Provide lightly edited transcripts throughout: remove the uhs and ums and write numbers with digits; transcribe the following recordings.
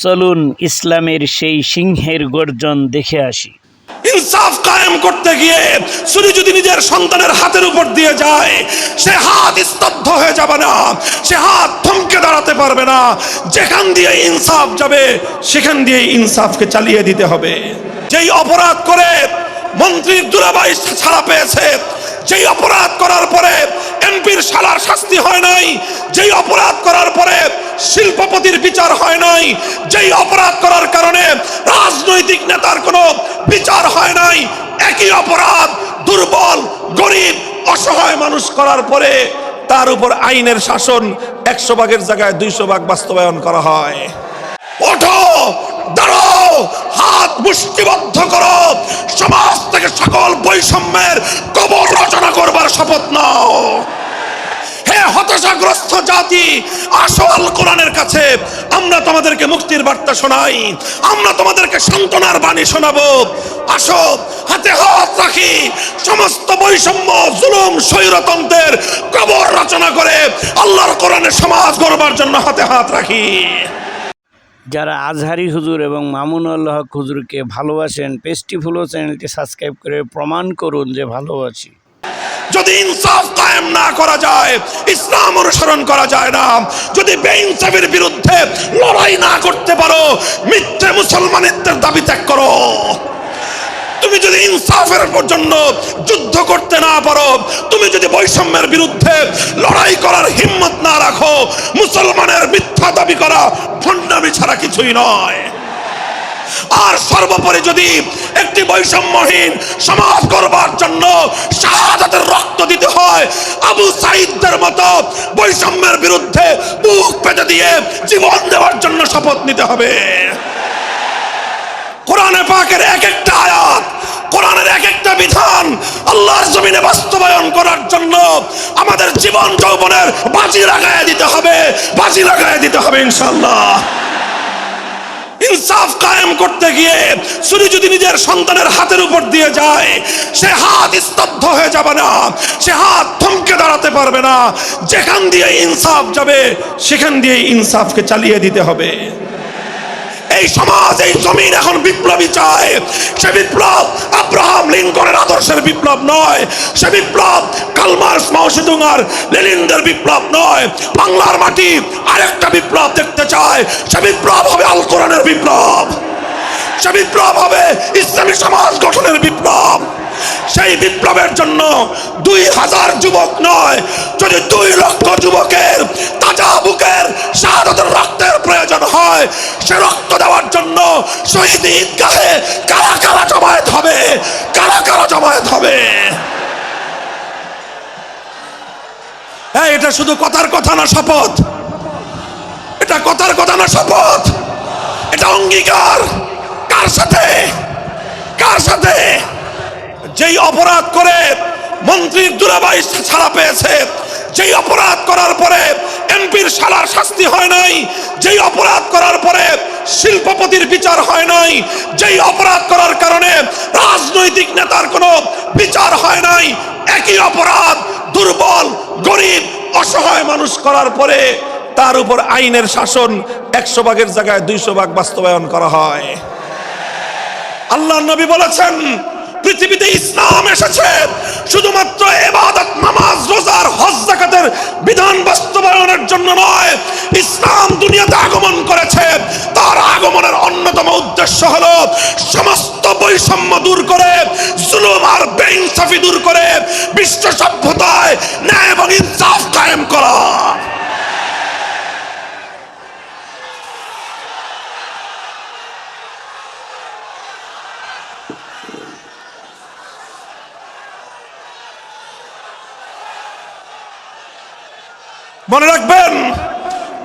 চলুন ইসলামের সেই সিংহের গর্জন দেখে আসি। ইনসাফ কায়েম করতে গিয়ে ছুরি যদি নিজের সন্তানের হাতের উপর দিয়ে যায়, সে হাত স্তব্ধ হয়ে যাবে না, সে হাত থমকে দাঁড়াতে পারবে না। যেখান দিয়ে ইনসাফ যাবে সেখান দিয়ে ইনসাফকে চালিয়ে দিতে হবে। যেই অপরাধ করে মন্ত্রীর দুলাভাই ছাড়া পেয়েছে, যেই অপরাধ করার পরে এমপির শালার শাস্তি হয় নাই, যেই অপরাধ করার পরে শিল্পপতির বিচার হয় নাই, যেই অপরাধ করার কারণে রাজনৈতিক নেতার কোনো বিচার হয় নাই, একই অপরাধ দুর্বল গরিব অসহায় মানুষ করার পরে তার উপর আইনের শাসন 100 ভাগের জায়গায় 200 ভাগ বাস্তবায়ন করা হয়। ওঠো, দাঁড়াও, হাত মুষ্টিবদ্ধ করো, সমাজ থেকে সকল বৈষম্যের কবর রচনা করবার শপথ নাও। হে হতাশাগ্রস্ত জাতি, আসো আল কোরআনের কাছে। আমরা তোমাদেরকে মুক্তির বার্তা শোনাই, আমরা তোমাদেরকে সান্ত্বনার বাণী শোনাবো। আসো, হাতে হাত রাখি, সমস্ত বৈষম্য জুলুম স্বৈরতন্ত্রের কবর রচনা করে আল্লাহর কোরআনের সমাজ গড়বার জন্য হাতে হাত রাখি। যারা আজহারি হুজুর এবং মামুনুল হক হুজুরকে ভালোবাসেন, পেস্টি ফুলো চ্যানেলটি সাবস্ক্রাইব করে প্রমাণ করুন যে ভালোবাসি। যদি ইনসাফ কায়েম না করা যায়, ইসলাম অনুসরণ করা যায় না, যদি বেইনসাফের বিরুদ্ধে লড়াই না করতে পারো, মিথ্যে মুসলমানিত্বের দাবি ত্যাগ করো। তুমি যদি ইনসাফের জন্য যুদ্ধ করতে না পারো, তুমি যদি বৈষম্যের বিরুদ্ধে লড়াই করার হিম্মত না রাখো, মুসলমানের মিথ্যা দাবি করা ভণ্ডামি ছাড়া কিছুই নয়। আর সর্বোপরি যদি একটি বৈষম্যহীন সমাজ গড়বার জন্য শাহাদাতের রক্ত দিতে হয়, আবু সাঈদদের মতো বৈষম্যের বিরুদ্ধে বুক পেতে দিয়ে জীবন দেওয়ার জন্য শপথ নিতে হবে। কোরআনে পাকের এক একটা আয়াত, কোরআনের এক একটা বিধান আল্লাহর জমিনে বাস্তবায়ন করার জন্য আমাদের জীবন যৌবনের বাজি লাগায় দিতে হবে, বাজি লাগায় দিতে হবে ইনশাআল্লাহ। ইনসাফ কায়েম করতে গিয়ে ছুরি যদি নিজের সন্তানের হাতের উপর দিয়ে যায়, সে হাত স্তব্ধ হয়ে যাবে না, সে হাত থমকে দাঁড়াতে পারবে না। যেখান দিয়ে ইনসাফ যাবে সেখান দিয়ে ইনসাফকে চালিয়ে দিতে হবে। এই সমাজ, এই জমিন এখন বিপ্লবী চায়। সে বিপ্লব আব্রাহাম লিঙ্কনের আদর্শের বিপ্লব নয়, সে বিপ্লব কার্ল মার্কস, মাও সেতুং আর লেনিনদের বিপ্লব নয়। বাংলার মাটি আরেকটা বিপ্লব দেখতে চায়, সে বিপ্লব হবে আল কোরআনের বিপ্লব, সে বিপ্লব হবে ইসলামী সমাজ গঠনের বিপ্লব। সেই বিপ্লবের জন্য 2000 যুবক নয়, যদি 2 লক্ষ যুবকের তাজা বুকের শাহাদাতের রক্তের প্রয়োজন হয়, সে রক্ত দেওয়ার জন্য শহীদ ঈদগাহে কারা কারা জমায়েত হবে, কারা কারা জমায়েত হবে। এটা শুধু কথার কথা না, শপথ। এটা কথার কথা না, শপথ। এটা অঙ্গীকার। কার সাথে? কার সাথে? যেই অপরাধ করে মন্ত্রীর দুলাভাই ছাড়া পেয়েছে, যেই অপরাধ করার পরে এমপির শালার শাস্তি হয় নাই, যেই অপরাধ করার পরে শিল্পপতির বিচার হয় নাই, যেই অপরাধ করার কারণে রাজনৈতিক নেতার কোনো বিচার হয় নাই, একই অপরাধ দুর্বল গরিব অসহায় মানুষ করার পরে তার উপর আইনের শাসন 100 ভাগের জায়গায় 200 ভাগ বাস্তবায়ন করা হয়। আল্লাহর নবী বলেছেন, পৃথিবীতে ইসলাম এসেছে শুধুমাত্র ইবাদত, নামাজ, রোজার, হজ, যাকাতের বিধান বাস্তবায়নের জন্য নয়। ইসলাম দুনিয়াতে আগমন করেছে, তার আগমনের অন্যতম উদ্দেশ্য হলো সমস্ত বৈষম্য দূর করে, জুলুম আর বেইনসাফি দূর করে বিশ্ব সভ্যতায় ন্যায় এবং ইনসাফ কায়েম করা। মনে রাখবেন,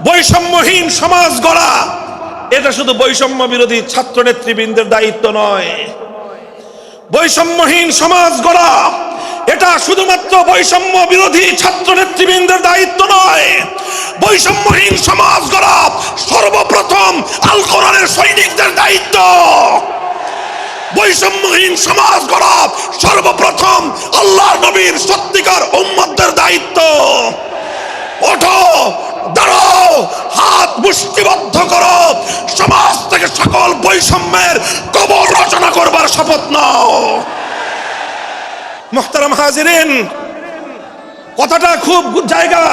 বৈষম্যহীন সমাজ গড়া এটা শুধু বৈষম্য বিরোধী ছাত্র নেতৃবৃন্দের দায়িত্ব নয়। বৈষম্যহীন সমাজ গড়া এটা শুধুমাত্র বৈষম্য বিরোধী ছাত্র নেতৃবৃন্দের দায়িত্ব নয়। বৈষম্যহীন সমাজ গড়া সর্বপ্রথম আল কোরআনের সৈনিকদের দায়িত্ব। বৈষম্যহীন সমাজ গড়া সর্বপ্রথম আল্লাহর নবীর সত্যিকার উম্মতদের দায়িত্ব। ওঠো, দাঁড়াও, হাত মুষ্টিবদ্ধ করো, সমাজ মুহতারাম হাজিরিন, কথাটা খুব জায়গা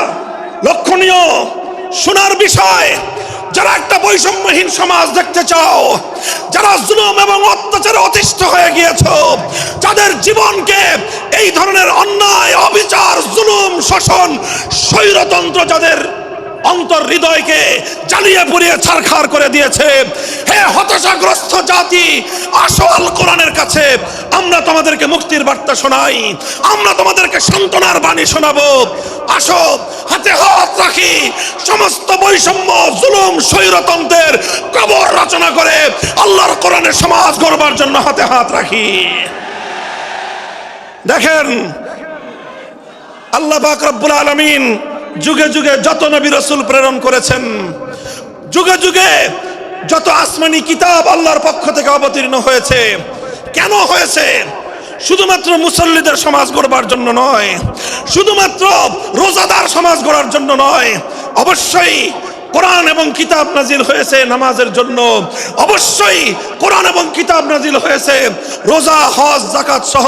লক্ষণীয়, শোনার বিষয়। যারা একটা বৈষম্যহীন সমাজ দেখতে চাও, যারা জুলুম এবং অত্যাচারে অতিষ্ঠ হয়ে গিয়েছো, যাদের জীবনকে এই ধরনের অন্যায়, অবিচার, জুলুম, শোষণ, স্বৈরতন্ত্র যাদের অন্তর হৃদয়কে জ্বালিয়ে পুড়িয়ে ছারখার করে দিয়েছে, হে হতাশাগ্রস্ত জাতি, আসো আল কোরআনের কাছে। আমরা তোমাদেরকে মুক্তির বার্তা শোনাই, আমরা তোমাদেরকে সান্ত্বনার বাণী শোনাবো। আসো, হাতে হাত রাখি, সমস্ত বৈষম্য, জুলুম, স্বৈরতন্ত্রের কবর রচনা করে আল্লাহর কোরআনের সমাজ গড়বার জন্য হাতে হাত রাখি। দেখেন, আল্লাহ পাক রব্বুল আলামিন যুগে যুগে যত নবী রাসূল প্রেরণ করেছেন, যুগে যুগে যত আসমানি কিতাব আল্লাহর পক্ষ থেকে অবতীর্ণ হয়েছে, কেন হয়েছে? শুধুমাত্র মুসল্লিদের সমাজ গড়বার জন্য নয়, শুধুমাত্র রোজাদার সমাজ গড়ার জন্য নয়। অবশ্যই কোরআন এবং কিতাব নাজিল হয়েছে নামাজের জন্য, অবশ্যই কোরআন এবং কিতাব নাজিল হয়েছে রোজা, হজ, যাকাত সহ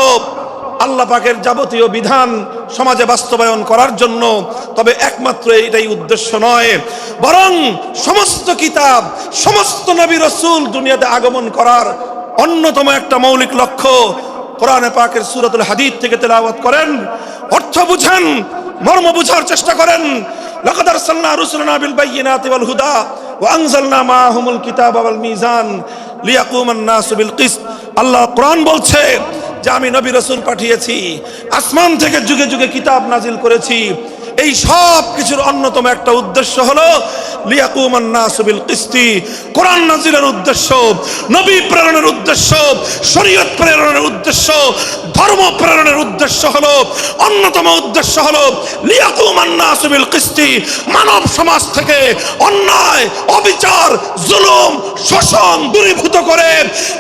আল্লাহ পাকের যাবতীয় বিধান সমাজে বাস্তবায়ন করার জন্য। তবে একমাত্র এটাই উদ্দেশ্য নয়, বরং সমস্ত কিতাব, সমস্ত নবী রাসূল দুনিয়াতে আগমন করার অন্যতম একটা মৌলিক লক্ষ্য। কোরআনে পাকের সূরাতুল হাদীদ থেকে তেলাওয়াত করেন, অর্থ বুঝেন, মর্ম বুঝার চেষ্টা করেন। লাকাদ আরসালনা রুসুলানা বিল বায়্যিনাতি ওয়াল হুদা ওয়া আনজালনা মাআহুমুল কিতাবা ওয়াল মিজান লিয়াকুমান নাসু বিল কিসত। আল্লাহ কোরআন বলছে যে আমি নবী রাসূল পাঠিয়েছি, আসমান থেকে যুগে যুগে কিতাব নাজিল করেছি। এই সব কিছুর অন্যতম একটা উদ্দেশ্য হলো লিয়াকুমান নাসু বিল কিসতি। কোরআন নাজিলের উদ্দেশ্য, নবী প্রেরণের উদ্দেশ্য, শরীয়ত প্রেরণের উদ্দেশ্য, ধর্ম প্রেরণের উদ্দেশ্য হলো, অন্যতম উদ্দেশ্য হলো লিয়াকুমান নাসু বিল কিসতি। মানব সমাজ থেকে অন্যায়, অবিচার, জুলুম, শোষণ দূরীভূত করে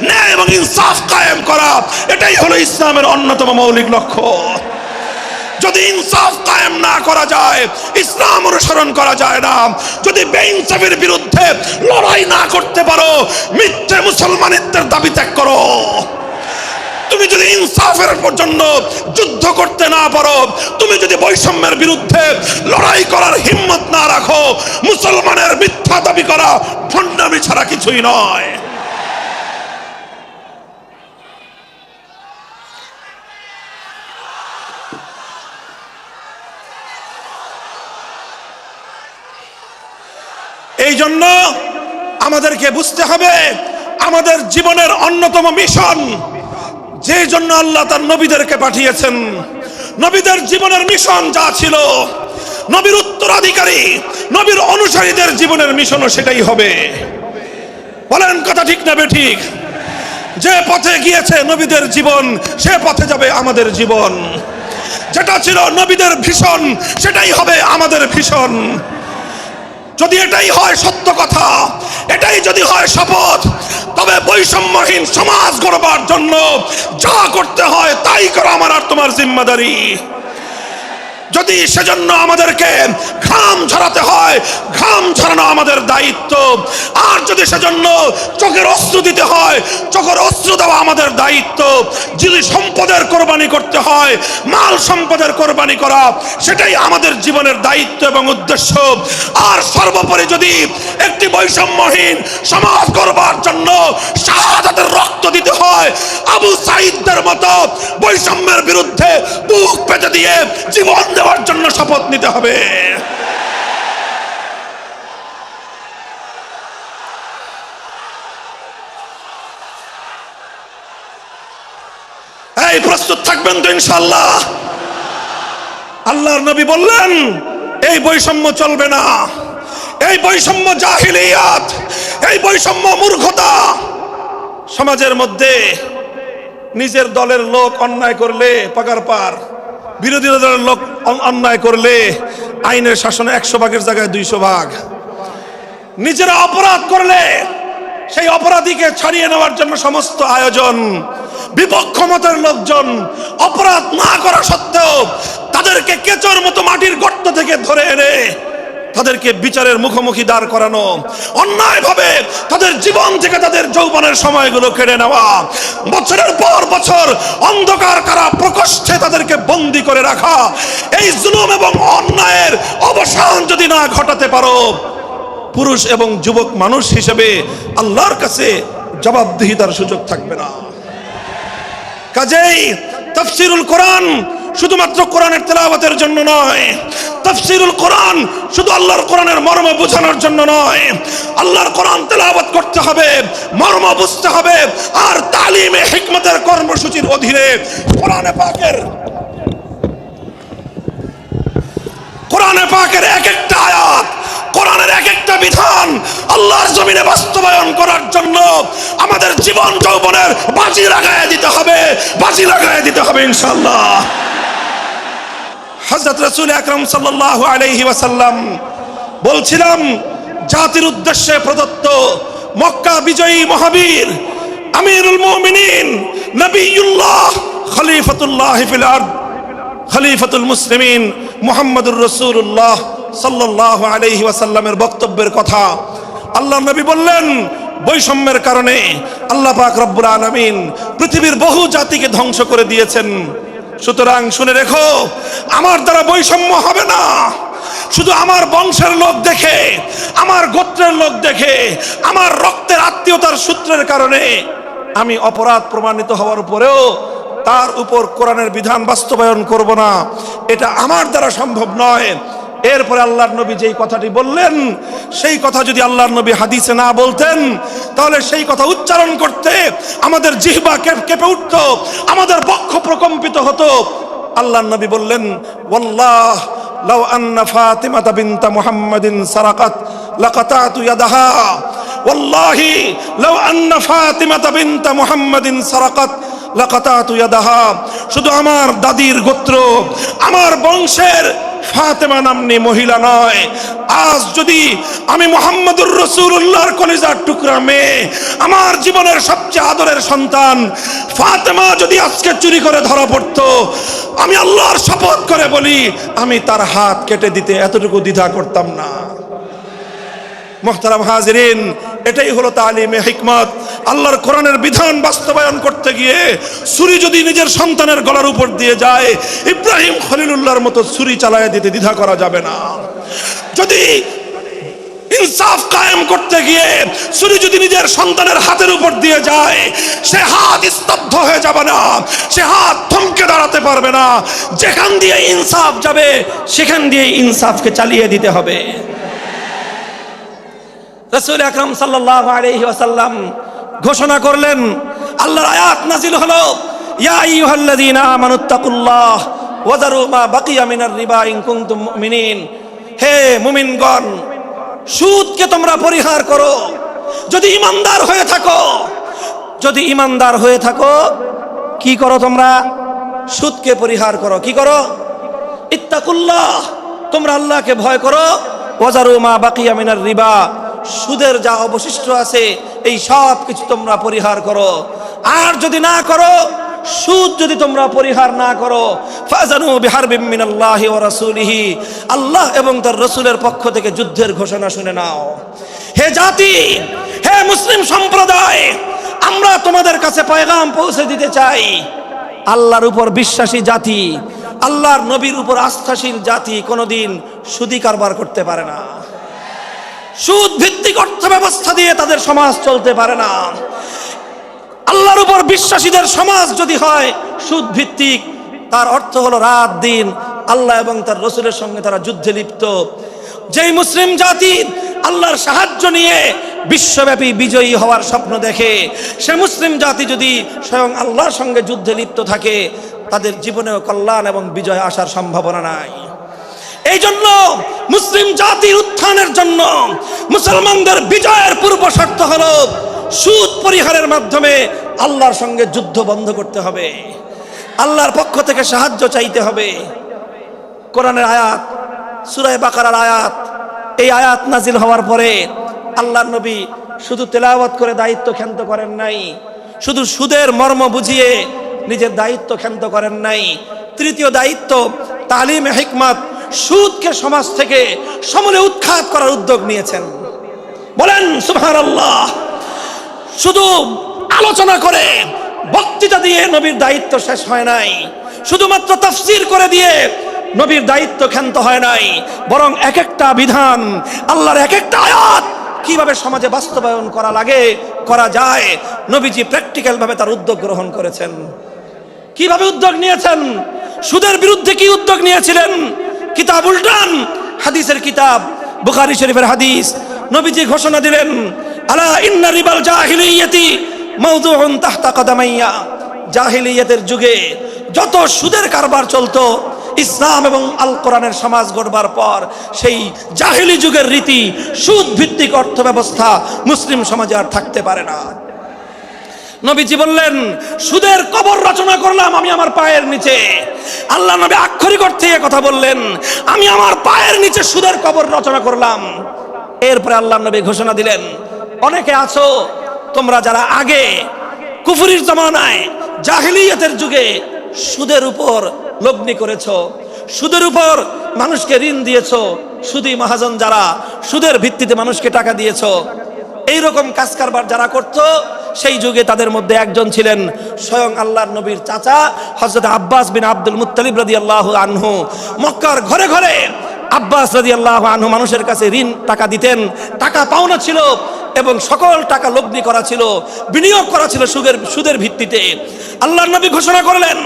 ন্যায় এবং ইনসাফ কায়েম করা, এটাই হলো ইসলামের অন্যতম মৌলিক লক্ষ্য। যদি ইনসাফ কায়েম না করা যায়, ইসলাম অনুসরণ করা যায় না। যদি বেইনসাফের বিরুদ্ধে লড়াই না করতে পারো, মিথ্যে মুসলমানিত্বের দাবি ত্যাগ করো। তুমি যদি ইনসাফের জন্য যুদ্ধ করতে না পারো, তুমি যদি বৈষম্যের বিরুদ্ধে লড়াই করার হিম্মত না রাখো, মুসলমানের মিথ্যা দাবি করা ভণ্ডামি ছাড়া কিছুই নয়। এই জন্য আমাদেরকে বুঝতে হবে, আমাদের জীবনের অন্যতম মিশন, যে জন্য আল্লাহ তার নবীদেরকে পাঠিয়েছেন, নবীদের জীবনের মিশন যা ছিল, নবীর উত্তরাধিকারী, নবীর অনুসারীদের জীবনের মিশনও সেটাই হবে। বলেন কথা ঠিক না বেঠিক? যে পথে গিয়েছে নবীদের জীবন, সে পথে যাবে আমাদের জীবন। যেটা ছিল নবীদের ভীষণ, সেটাই হবে আমাদের ভীষণ। যদি এটাই হয় সত্য কথা, এটাই যদি হয় শপথ, তবে বৈষম্যহীন সমাজ গড়বার জন্য যা করতে হয় তাই করা আমার আর তোমার জিম্মাদারি। যদি সেজন্য আমাদেরকে ঘাম ঝরাতে হয়, ঘাম ঝরানো আমাদের দায়িত্ব। আর যদি সেজন্য চোখের অস্ত্র দিতে হয়, চোখের অস্ত্র দেওয়া আমাদের দায়িত্ব। যদি সম্পদের কোরবানি করতে হয়, মাল সম্পদের কোরবানি করা, সেটাই আমাদের জীবনের দায়িত্ব এবং উদ্দেশ্য। আর সর্বোপরি যদি একটি বৈষম্যহীন সমাজ গড়বার জন্য শাহাদাতের রক্ত দিতে হয়, আবু সাঈদদের মতো বৈষম্যের বিরুদ্ধে বুক পেতে দিয়ে জীবন দেওয়ার জন্য শপথ নিতে হবে। এই প্রস্তুত থাকবেন তো ইনশাআল্লাহ? আল্লাহর নবী বললেন এই বৈষম্য চলবে না, এই বৈষম্য জাহিলিয়াত, এই বৈষম্য মূর্খতা। সমাজের মধ্যে নিজের দলের লোক অন্যায় করলে পাগার পার, বিরোধী দলের লোক অন্যায় করলে আইনের শাসনে 100 ভাগের জায়গায় 200 ভাগ। নিজেরা অপরাধ করলে সেই অপরাধীকে ছাড়িয়ে নেওয়ার জন্য সমস্ত আয়োজন। বিপক্ষ মতের লোকজন অপরাধ না করা সত্ত্বেও তাদেরকে কেচোর মতো মাটির গর্ত থেকে ধরে এনে তাদেরকে বিচারের মুখোমুখি দাঁড় করানো, অন্যায়ভাবে তাদের জীবন থেকে তাদের যৌবনের সময়গুলো কেড়ে নেওয়া, বছরের পর বছর অন্ধকার কারা প্রকোষ্ঠে তাদেরকে বন্দী করে রাখা, এই জুলুম এবং অন্যায়ের অবসান যদি না ঘটাতে পারো, পুরুষ এবং যুবক মানুষ হিসেবে আল্লাহর কাছে জবাবদিহিতার সুযোগ থাকবে না। কাজেই তাফসীরুল কোরআন শুধুমাত্র কোরআনের তেলাওয়াতের জন্য নয়, তাফসীরুল কোরআন শুধু আল্লাহর কোরআনের মর্ম বোঝানোর জন্য নয়। আল্লাহর কোরআন তেলাওয়াত করতে হবে, মর্ম বুঝতে হবে, আর তালিমে হিকমতের কর্মসূচির অধীনে কোরআনে পাকের এক একটা আয়াত, কোরআনের এক একটা বিধান আল্লাহর জমিনে বাস্তবায়ন করার জন্য আমাদের জীবন যৌবনের বাজি লাগায় দিতে হবে ইনশাআল্লাহ। হযরত রাসূল আকরাম সাল্লাল্লাহু আলাইহি ওয়াসাল্লাম বলছিলাম, জাতির উদ্দেশ্যে প্রদত্ত মক্কা বিজয়ী মহাবীর আমিরুল মুমিনিন নবিয়ুল্লাহ খলিফাতুল্লাহ ফিল আরদ খলিফাতুল মুসলিমিন মুহাম্মদুর রাসূলুল্লাহ সাল্লাল্লাহু আলাইহি ওয়াসাল্লামের বক্তব্যের কথা আল্লাহ নবী বললেন, বৈষম্যের কারণে আল্লাহ পাক রব্বুল আলামিন পৃথিবীর বহু জাতিকে ধ্বংস করে দিয়েছেন। সুতরাং শুনে রেখো, আমার দ্বারা বৈষম্য হবে না। শুধু আমার বংশের লোক দেখে, আমার গোত্রের লোক দেখে, আমার রক্তের আত্মীয়তার সূত্রের কারণে আমি অপরাধ প্রমাণিত হওয়ার পরেও তার উপর কোরআনের বিধান বাস্তবায়ন করব না, এটা আমার দ্বারা সম্ভব নয়। এরপরে আল্লাহর নবী যেই কথাটি বললেন, সেই কথা যদি আল্লাহর নবী হাদিসে না বলতেন, তাহলে সেই কথা উচ্চারণ করতে আমাদের জিহ্বা কেঁপে উঠত, আমাদের বক্ষ প্রকম্পিত হতো। আল্লাহর নবী বললেন, ওয়াল্লাহ লাউ আন্না ফাতিমাতা বিনতা মুহাম্মাদিন সারাকাত লাকাতাতু ইয়াদাহা, ওয়াল্লাহি লাউ আন্না ফাতিমাতা বিনতা মুহাম্মাদিন সারাকাত লাকাতাতু ইয়াদাহা। শুধু আমার দাদির গোত্র, আমার বংশের ফাতেমা নামনি মহিলা নয়, আজ যদি আমি মুহাম্মদুর রাসূলুল্লাহর কলিজার টুকরা মেয়ে, আমার জীবনের সবচেয়ে আদরের সন্তান ফাতেমা যদি আজকে চুরি করে ধরা পড়তো, আমি আল্লাহর শপথ করে বলি, আমি তার হাত কেটে দিতে এতটুকু দ্বিধা করতাম না। মুহতারাম হাজিরিন, এটাই হলো তালিমে হিকমত। আল্লাহর কোরআনের বিধান বাস্তবায়ন করতে গিয়ে ছুরি যদি নিজের সন্তানের গলার উপর দিয়ে যায়, ইব্রাহিম খলিলুল্লাহর মতো ছুরি চালায় দিতে দ্বিধা করা যাবে না। যদি ইনসাফ কায়েম করতে গিয়ে ছুরি যদি নিজের সন্তানের হাতের উপর দিয়ে যায়, সে হাত স্তব্ধ হয়ে যাবে না, সে হাত থমকে দাঁড়াতে পারবে না। যেখান দিয়ে ইনসাফ যাবে, সেখান দিয়ে ইনসাফকে চালিয়ে দিতে হবে। রাসূল আকরাম সাল্লাল্লাহু আলাইহি ওয়াসাল্লাম ঘোষণা করলেন, আল্লাহর আয়াত নাযিল হলো, ইয়া আইয়ুহাল্লাযীনা আমানুত্তাকুল্লাহ ওয়া যারু মা বাকিয়া মিনার রিবা ইন কুনতুম মুমিনিন। হে মুমিনগণ, সুদকে তোমরা পরিহার করো যদি ঈমানদার হয়ে থাকো। যদি ঈমানদার হয়ে থাকো, কি করো তোমরা? সুদকে পরিহার করো। কি করো? ইত্তাকুল্লাহ, তোমরা আল্লাহকে ভয় করো। ওয়া যারু মা বাকিয়া মিনার রিবা, সুদের যা অবশিষ্ট আছে এই সব কিছু তোমরা পরিহার করো। আর যদি না করো, সুদ যদি তোমরা পরিহার না করো, ফাজানু বিহারবিম মিনাল্লাহি ওয়া রাসূলিহি, আল্লাহ এবং তার রাসূলের পক্ষ থেকে যুদ্ধের ঘোষণা শুনে নাও। হে জাতি, হে মুসলিম সম্প্রদায়, আমরা তোমাদের কাছে পয়গাম পৌঁছে দিতে চাই, আল্লাহর উপর বিশ্বাসী জাতি, আল্লাহর নবীর উপর আস্থাশীল জাতি কোনোদিন সুদি কারবার করতে পারে না। সুদ ভিত্তিক অর্থ ব্যবস্থা দিয়ে তাদের সমাজ চলতে পারে না। আল্লাহর উপর বিশ্বাসীদের সমাজ যদি হয় সুদ ভিত্তিক, তার অর্থ হলো রাত দিন আল্লাহ এবং তার রাসূলের সঙ্গে তারা যুদ্ধে লিপ্ত। যেই মুসলিম জাতি আল্লাহর সাহায্য নিয়ে বিশ্বব্যাপী বিজয়ী হওয়ার স্বপ্ন দেখে, সে মুসলিম জাতি যদি স্বয়ং আল্লাহর সঙ্গে যুদ্ধে লিপ্ত থাকে, তাদের জীবনেও কল্যাণ এবং বিজয় আসার সম্ভাবনা নাই। এই জন্য মুসলিম জাতির উত্থানের জন্য, মুসলমানদের বিজয়ের পূর্ব শর্ত হলো সুদ পরিহারের মাধ্যমে আল্লাহর সঙ্গে যুদ্ধ বন্ধ করতে হবে, আল্লাহর পক্ষ থেকে সাহায্য চাইতে হবে। কোরআনের আয়াত, সূরা বাকারার আয়াত, এই আয়াত নাজিল হওয়ার পরে আল্লাহর নবী শুধু তেলাওয়াত করে দায়িত্ব ক্ষান্ত করেন নাই, শুধু সুদের মর্ম বুঝিয়ে নিজের দায়িত্ব ক্ষান্ত করেন নাই। তৃতীয় দায়িত্ব তালিমে হিকমত, সুদকে সমাজ থেকে সমূলে উৎখাত করার উদ্যোগ নিয়েছেন। বলেন সুবহানাল্লাহ। শুধু আলোচনা করে বক্তৃতা দিয়ে নবীর দায়িত্ব শেষ হয় নাই, শুধুমাত্র তাফসীর করে দিয়ে নবীর দায়িত্ব ক্ষান্ত হয় নাই, বরং এক একটা বিধান, আল্লাহর এক একটা আয়াত কিভাবে সমাজে বাস্তবায়ন করা লাগে, করা যায়, নবীজি প্র্যাকটিক্যাল ভাবে তার উদ্যোগ গ্রহণ করেছেন। কিভাবে উদ্যোগ নিয়েছেন? সুদের বিরুদ্ধে কি উদ্যোগ নিয়েছিলেন? কিতাব উল্টান, হাদিসের কিতাব, বুখারী শরীফের হাদিস, নবীজি ঘোষণা দিলেন, আলা ইন্না রিবাল জাহিলিয়াতি মাওদুউন তাহতা কদামাইয়া। জাহিলিয়াতের যুগে যত সুদের কারবার চলতো, ইসলাম এবং আল কোরআনের সমাজ গড়বার পর সেই জাহিলি যুগের রীতি, সুদ ভিত্তিক অর্থ ব্যবস্থা মুসলিম সমাজে আর থাকতে পারে না। নবীজি বললেন, সুদের কবর রচনা করলাম আমি আমার পায়ের নিচে। আল্লাহ নবী আক্ষরিক অর্থে কথা বললেন, আমি আমার পায়ের নিচে সুদের কবর রচনা করলাম। এরপরে আল্লাহ নবী ঘোষণা দিলেন, অনেকে আছো তোমরা যারা আগে কুফরির জামানায় জাহিলিয়াতের যুগে সুদের উপর লগ্নি করেছো, সুদের উপর মানুষকে ঋণ দিয়েছো, সুদী মহাজন যারা সুদের ভিত্তিতে মানুষকে টাকা দিয়েছো, এইরকম কাজ কারবার যারা করতো, সেই যুগে তাদের মধ্যে একজন ছিলেন স্বয়ং আল্লাহর নবীর চাচা হযরত আব্বাস বিন আব্দুল মুত্তালিব রাদিয়াল্লাহু আনহু। মক্কার ঘরে ঘরে আব্বাস রাদিয়াল্লাহু আনহু মানুষের কাছে ঋণ টাকা দিতেন, টাকা পাওনা ছিল এবং সকল টাকা লগ্নি করা ছিল, বিনিয়োগ করা ছিল সুদের ভিত্তিতে। আল্লাহর নবী ঘোষণা করলেন,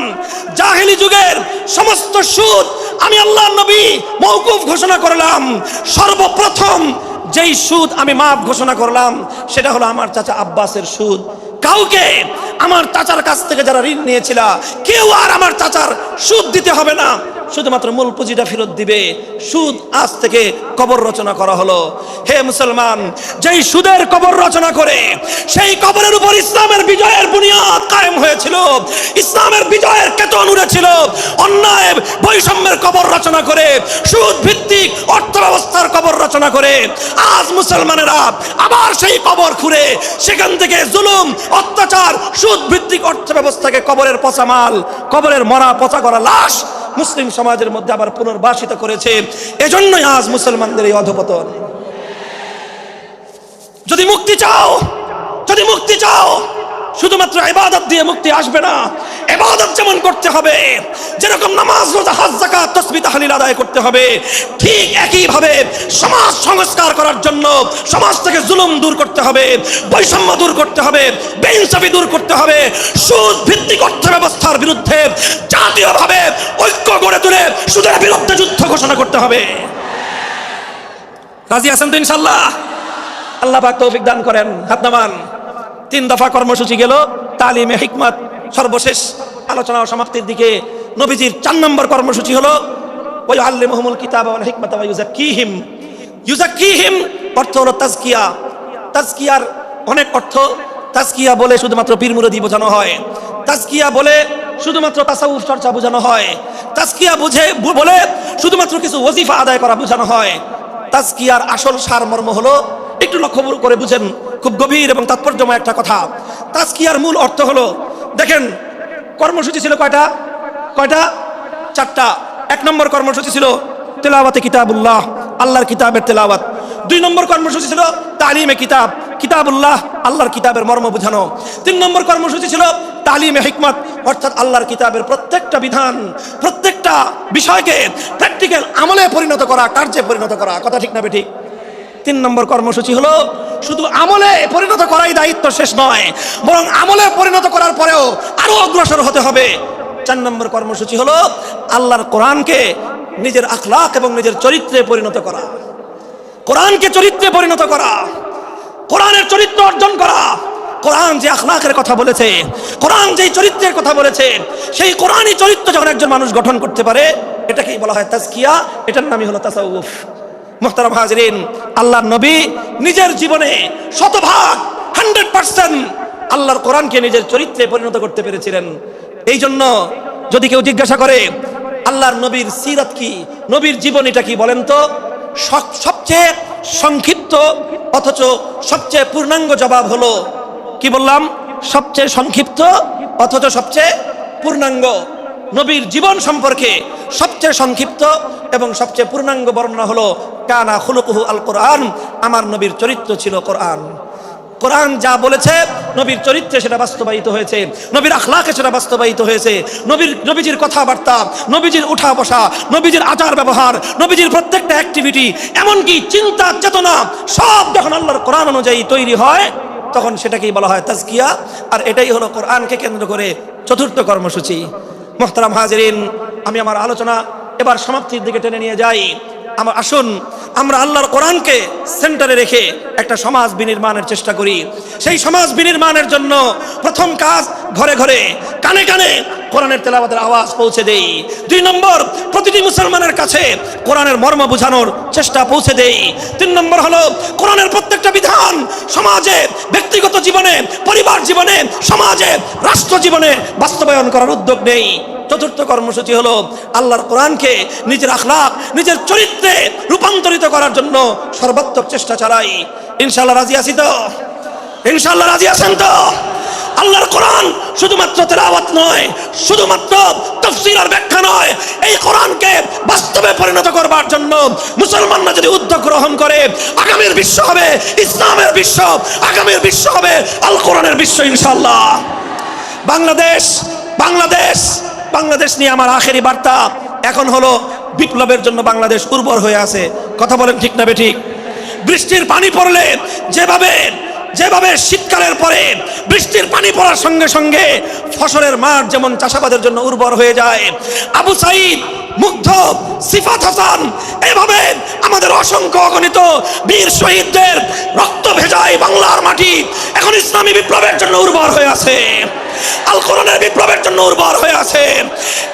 জাহেলি যুগের সমস্ত সুদ আমি আল্লাহর নবী মওকুফ ঘোষণা করলাম। সর্বপ্রথম যেই সুদ আমি মাফ ঘোষণা করলাম সেটা হলো আমার চাচা আব্বাসের সুদ। কাউকে আমার চাচার কাছ থেকে যারা ঋণ নিয়েছিল, কেউ আর আমার চাচার সুদ দিতে হবে না, শুধুমাত্র মূল পুঁজিটা ফেরত দিবে। সুদ আজ থেকে কবর রচনা করা হলো। হে মুসলমান, যেই সুদের কবর রচনা করে সেই কবরের উপর ইসলামের বিজয়ের বুনিয়াদ কায়েম হয়েছিল, ইসলামের বিজয়ের কেতন উড়েছিল। অন্যায় বৈষম্যের কবর রচনা করে, সুদ ভিত্তিক অর্থ ব্যবস্থার কবর রচনা করে আজ মুসলমানেরা আবার সেই কবর খুঁড়ে সেখান থেকে জুলুম, অত্যাচার, সুদ ভিত্তিক অর্থ ব্যবস্থাকে কবরের পচা মাল, কবরের মরা পচা করা লাশ মুসলিম সমাজের মধ্যে আবার পুনর্বাসিত করেছে। এজন্যই আজ মুসলমানদের এই অধপতন। যদি মুক্তি চাও, শুধুমাত্র ইবাদত দিয়ে মুক্তি আসবে না। ইবাদত যেমন করতে হবে, যেরকম নামাজ, রোজা, হজ, যাকাত, তাসবিহ, তাহলিল আদায় করতে হবে, ঠিক একই ভাবে সমাজ সংস্কার করার জন্য সমাজ থেকে জুলুম দূর করতে হবে, বৈষম্য দূর করতে হবে, বেইনসাফি দূর করতে হবে, সুদ ভিত্তিক অর্থ ব্যবস্থার বিরুদ্ধে জাতীয়ভাবে ঐক্য গড়ে তুলে সুদের বিরুদ্ধে যুদ্ধ ঘোষণা করতে হবে। রাজি আছেন তো ইনশাআল্লাহ? আল্লাহ পাক তৌফিক দান করেন। হাত নামান। 3 দফা কর্মসূচি গেল, তালিমে হিকমত সর্বশেষ আলোচনা ও সমাপ্তির দিকে। নবীজির 4 নম্বর কর্মসূচি হলো ওয়ায়ুআল্লিমুহুমুল কিতাবা ওয়াল হিকমাতা ওয়া ইউযাক্কিহিম। ইউযাক্কিহিম অর্থ হলো তাজকিয়া। তাজকিয়ার অনেক অর্থ। তাজকিয়া বলে শুধুমাত্র পীর মুরিদি বোঝানো হয়, তাজকিয়া বলে শুধুমাত্র তাসাউফ চর্চা বোঝানো হয়, তাজকিয়া বলে শুধুমাত্র কিছু ওজিফা আদায় করা বোঝানো হয়। তাজকিয়ার আসল সারমর্ম হলো, একটু লক্ষ্য করে বুঝেন, খুব গভীর এবং তাৎপর্যময় একটা কথা। তাজকিয়ার মূল অর্থ হলো, দেখেন কর্মসূচি ছিল কয়টা? 4টা। 1 নম্বর কর্মসূচি ছিল তেলাওয়াতে কিতাবুল্লাহ, আল্লাহর কিতাবের তেলাওয়াত। 2 নম্বর কর্মসূচি ছিল তালিমে কিতাবুল্লাহ, আল্লাহর কিতাবের মর্ম বোঝানো। 3 নম্বর কর্মসূচি ছিল তালিমে হিকমত, অর্থাৎ আল্লাহর কিতাবের প্রত্যেকটা বিধান, প্রত্যেকটা বিষয়কে প্র্যাকটিক্যাল আমলে পরিণত করা, কার্যে পরিণত করা। কথা ঠিক না বেঠিক? 3 নম্বর কর্মসূচি হলো, শুধু আমলে পরিণত করাই দায়িত্ব শেষ নয়, বরং আমলে পরিণত করার পরেও আরো অগ্রসর হতে হবে। 4 নম্বর কর্মসূচি হলো আল্লাহর কোরআনকে নিজের আখলাক এবং নিজের চরিত্রে পরিণত করা, কোরআনকে চরিত্রে পরিণত করা, কোরআনের চরিত্র অর্জন করা। কোরআন যে আখলাকের কথা বলেছে, কোরআন যেই চরিত্রের কথা বলেছে, সেই কোরআনই চরিত্র যখন একজন মানুষ গঠন করতে পারে, এটাকেই বলা হয় তাজকিয়া। এটার নামই হলো তাসাউফ। মুহতারাম হাজিরিন, আল্লাহর নবী নিজের জীবনে 100% আল্লাহর কোরআনকে নিজের চরিত্রে পরিণত করতে পেরেছিলেন। এই জন্য যদি কেউ জিজ্ঞাসা করে আল্লাহর নবীর সিরাত কি, নবীর জীবনীটা কি, বলেন তো? সবচেয়ে সংক্ষিপ্ত অথচ সবচেয়ে পূর্ণাঙ্গ জবাব হলো, কি বললাম? সবচেয়ে সংক্ষিপ্ত অথচ সবচেয়ে পূর্ণাঙ্গ। নবীর জীবন সম্পর্কে সবচেয়ে সংক্ষিপ্ত এবং সবচেয়ে পূর্ণাঙ্গ বর্ণনা হলো কানা খুলুকুহু আল কোরআন, আমার নবীর চরিত্র ছিল কোরআন। কোরআন যা বলেছে নবীর চরিত্রে সেটা বাস্তবায়িত হয়েছে, নবীর আখলাকে সেটা বাস্তবায়িত হয়েছে। নবীজির কথাবার্তা, নবীজির উঠা বসা, নবীজির আচার ব্যবহার, নবীজির প্রত্যেকটা অ্যাক্টিভিটি, এমনকি চিন্তা চেতনা সব যখন আল্লাহর কোরআন অনুযায়ী তৈরি হয় তখন সেটাকেই বলা হয় তাজকিয়া। আর এটাই হলো কোরআনকে কেন্দ্র করে চতুর্থ কর্মসূচি। মুহতারাম হাজিরিন, আমি আমার আলোচনা এবার সমাপ্তির দিকে টেনে নিয়ে যাই। আসুন আমরা আল্লাহর কোরআনকে সেন্টারে রেখে একটা সমাজ বিনির্মাণের চেষ্টা করি। সেই সমাজ বিনির্মাণের জন্য প্রথম কাজ, ঘরে ঘরে কানে কানে কোরআনের তেলাওয়াতের আওয়াজ পৌঁছে দেই। 2 নম্বর, প্রতিটি মুসলমানের কাছে কোরআনের মর্ম বোঝানোর চেষ্টা পৌঁছে দেই। 3 নম্বর হলো কোরআনের প্রত্যেকটা বিধান সমাজে, ব্যক্তিগত জীবনে, পরিবার জীবনে, সমাজে, রাষ্ট্র জীবনে বাস্তবায়ন করার উদ্যোগ নেই। চতুর্থ কর্মসূচি হলো আল্লাহর কোরআনকে নিজের আখলাক, নিজের চরিত্রে রূপান্তরিত করার জন্য সর্বাত্মক চেষ্টা চালাই। ইনশাআল্লাহ রাজি আছি তো? ইনশাআল্লাহ রাজি আছেন তো? আল্লাহর কোরআন শুধুমাত্র তেলাওয়াত নয়, শুধুমাত্র তাফসীর আর ব্যাখ্যা নয়, এই কোরআনকে বাস্তবে পরিণত করবার জন্য মুসলমানরা যদি উদ্যোগ গ্রহণ করে, আগামীর বিশ্ব হবে ইসলামের বিশ্ব, আগামীর বিশ্ব হবে আল কোরআনের বিশ্ব ইনশাআল্লাহ। বাংলাদেশ নিয়ে আমার আখেরি বার্তা এখন হলো বিপ্লবের জন্য বাংলাদেশ উর্বর হয়ে আছে। কথা বলেন ঠিক না বেঠিক? বৃষ্টির পানি পড়লে যেভাবে শীতকালের পরে বৃষ্টির পানি পড়ার সঙ্গে সঙ্গে ফসলের মাঠ যেমন চাষাবাদের জন্য উর্বর হয়ে যায়, আবু সাইদ, মুগ্ধ, সিফাত হাসান, এভাবে আমাদের অসংখ্য অগণিত বীর শহীদদের রক্ত ভেজায় বাংলার মাটি এখন ইসলামী বিপ্লবের জন্য উর্বর হয়ে আছে, আল কোরআনের বিপ্লবের জন্য উর্বর হয়ে আছে।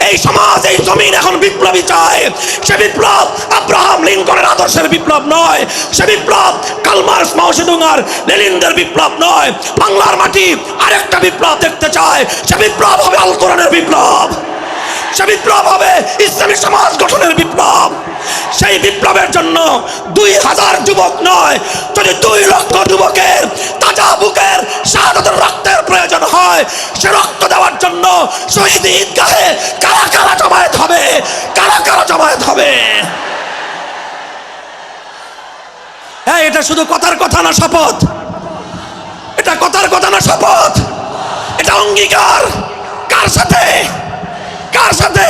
এই সমাজ, এই জমিন এখন বিপ্লবী চায়। সে বিপ্লব আব্রাহাম লিঙ্কনের আদর্শের বিপ্লব নয়, সে বিপ্লব কার্ল মার্কস, মাও সেতুং আর লেনিনদের বিপ্লব নয়। বাংলার মাটি আরেকটা বিপ্লব দেখতে চায়, সে বিপ্লব হবে আল কোরআনের বিপ্লব, সে বিপ্লব হবে ইসলামী সমাজ গঠনের বিপ্লব। সেই বিপ্লবের জন্য 2000 যুবক নয়, যদি 2 লক্ষ যুবকের তাজা বুকের শাহাদাতের রক্তের প্রয়োজন হয়, সে রক্ত দেওয়ার জন্য শহীদ ঈদগাহে কারা কারা জমায়েত হবে, কারা কারা জমায়েত হবে। হ্যাঁ, এটা শুধু কথার কথা না, শপথ। এটা কথার কথা না, শপথ। এটা অঙ্গীকার। কার সাথে? কার সাথে?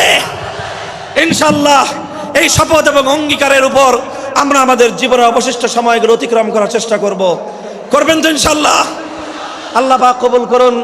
ইনশাআল্লাহ এই শপথ এবং অঙ্গীকারের উপর আমরা আমাদের জীবনের অবশিষ্ট সময়গুলো অতিক্রম করার চেষ্টা করব। করবেন তো ইনশাআল্লাহ? আল্লাহ পাক কবুল করুন।